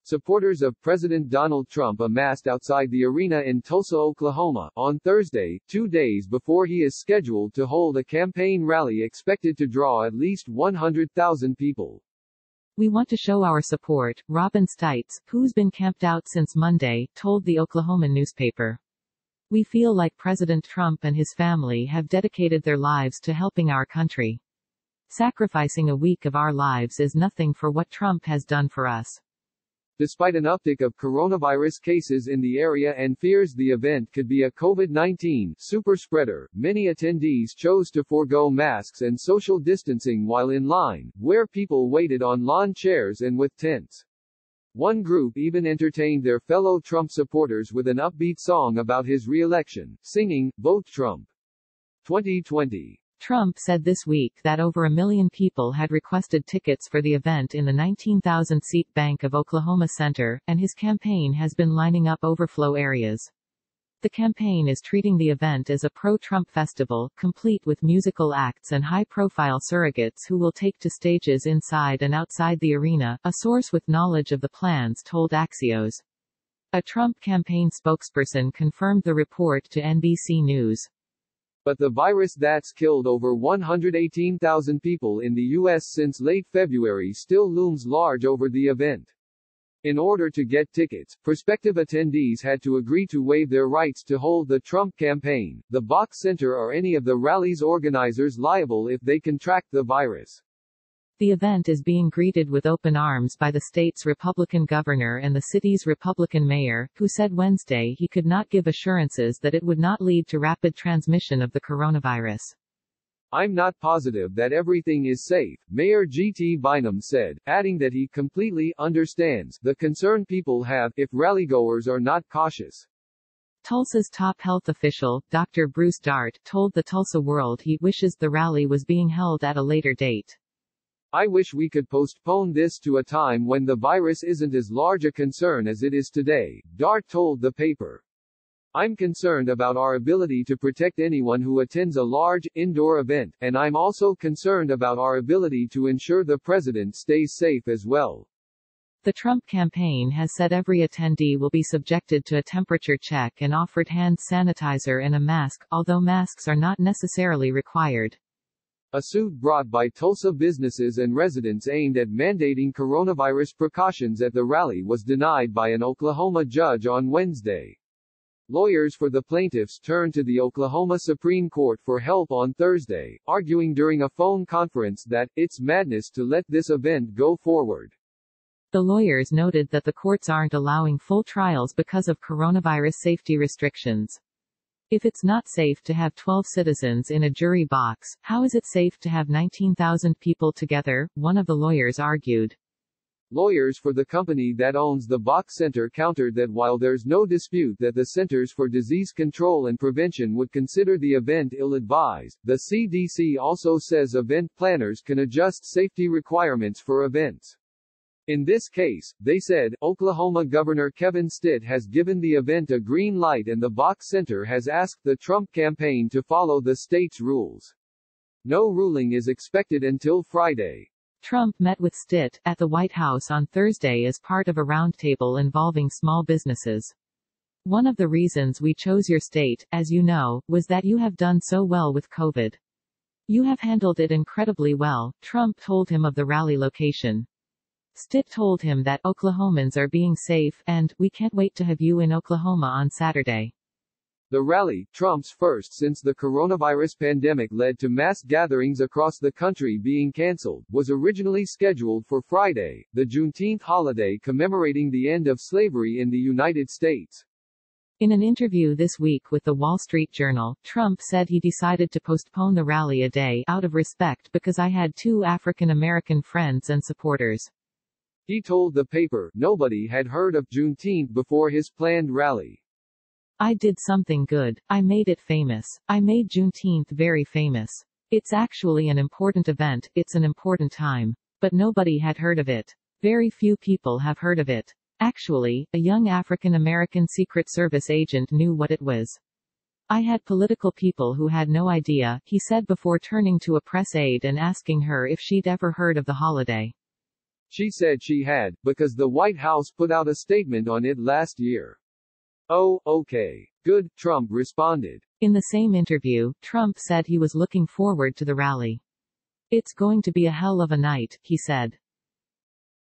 Supporters of President Donald Trump amassed outside the arena in Tulsa, Oklahoma, on Thursday, 2 days before he is scheduled to hold a campaign rally expected to draw at least 100,000 people. "We want to show our support," Robin Stites, who's been camped out since Monday, told the Oklahoma newspaper. "We feel like President Trump and his family have dedicated their lives to helping our country. Sacrificing a week of our lives is nothing for what Trump has done for us." Despite an uptick of coronavirus cases in the area and fears the event could be a COVID-19 super spreader, many attendees chose to forego masks and social distancing while in line, where people waited on lawn chairs and with tents. One group even entertained their fellow Trump supporters with an upbeat song about his re-election, singing, "Vote Trump 2020." Trump said this week that over 1 million people had requested tickets for the event in the 19,000-seat Bank of Oklahoma Center, and his campaign has been lining up overflow areas. The campaign is treating the event as a pro-Trump festival, complete with musical acts and high-profile surrogates who will take to stages inside and outside the arena, a source with knowledge of the plans told Axios. A Trump campaign spokesperson confirmed the report to NBC News. But the virus that's killed over 118,000 people in the U.S. since late February still looms large over the event. In order to get tickets, prospective attendees had to agree to waive their rights to hold the Trump campaign, the Box Center or any of the rally's organizers liable if they contract the virus. The event is being greeted with open arms by the state's Republican governor and the city's Republican mayor, who said Wednesday he could not give assurances that it would not lead to rapid transmission of the coronavirus. "I'm not positive that everything is safe," Mayor G.T. Bynum said, adding that he completely understands the concern people have if rallygoers are not cautious. Tulsa's top health official, Dr. Bruce Dart, told the Tulsa World he wishes the rally was being held at a later date. "I wish we could postpone this to a time when the virus isn't as large a concern as it is today," Dart told the paper. "I'm concerned about our ability to protect anyone who attends a large, indoor event, and I'm also concerned about our ability to ensure the president stays safe as well." The Trump campaign has said every attendee will be subjected to a temperature check and offered hand sanitizer and a mask, although masks are not necessarily required. A suit brought by Tulsa businesses and residents aimed at mandating coronavirus precautions at the rally was denied by an Oklahoma judge on Wednesday. Lawyers for the plaintiffs turned to the Oklahoma Supreme Court for help on Thursday, arguing during a phone conference that, "It's madness to let this event go forward." The lawyers noted that the courts aren't allowing full trials because of coronavirus safety restrictions. "If it's not safe to have 12 citizens in a jury box, how is it safe to have 19,000 people together?" one of the lawyers argued. Lawyers for the company that owns the Box Center countered that while there's no dispute that the Centers for Disease Control and Prevention would consider the event ill-advised, the CDC also says event planners can adjust safety requirements for events. In this case, they said, Oklahoma Governor Kevin Stitt has given the event a green light and the Box Center has asked the Trump campaign to follow the state's rules. No ruling is expected until Friday. Trump met with Stitt at the White House on Thursday as part of a roundtable involving small businesses. "One of the reasons we chose your state, as you know, was that you have done so well with COVID. You have handled it incredibly well," Trump told him of the rally location. Stitt told him that Oklahomans are being safe, and, "We can't wait to have you in Oklahoma on Saturday." The rally, Trump's first since the coronavirus pandemic led to mass gatherings across the country being canceled, was originally scheduled for Friday, the Juneteenth holiday commemorating the end of slavery in the United States. In an interview this week with the Wall Street Journal, Trump said he decided to postpone the rally a day out of respect because I had 2 African American friends and supporters. He told the paper, nobody had heard of Juneteenth before his planned rally. "I did something good. I made it famous. I made Juneteenth very famous. It's actually an important event, it's an important time. But nobody had heard of it. Very few people have heard of it. Actually, a young African American Secret Service agent knew what it was. I had political people who had no idea," he said before turning to a press aide and asking her if she'd ever heard of the holiday. She said she had, because the White House put out a statement on it last year. "Oh, okay. Good," Trump responded. In the same interview, Trump said he was looking forward to the rally. "It's going to be a hell of a night," he said.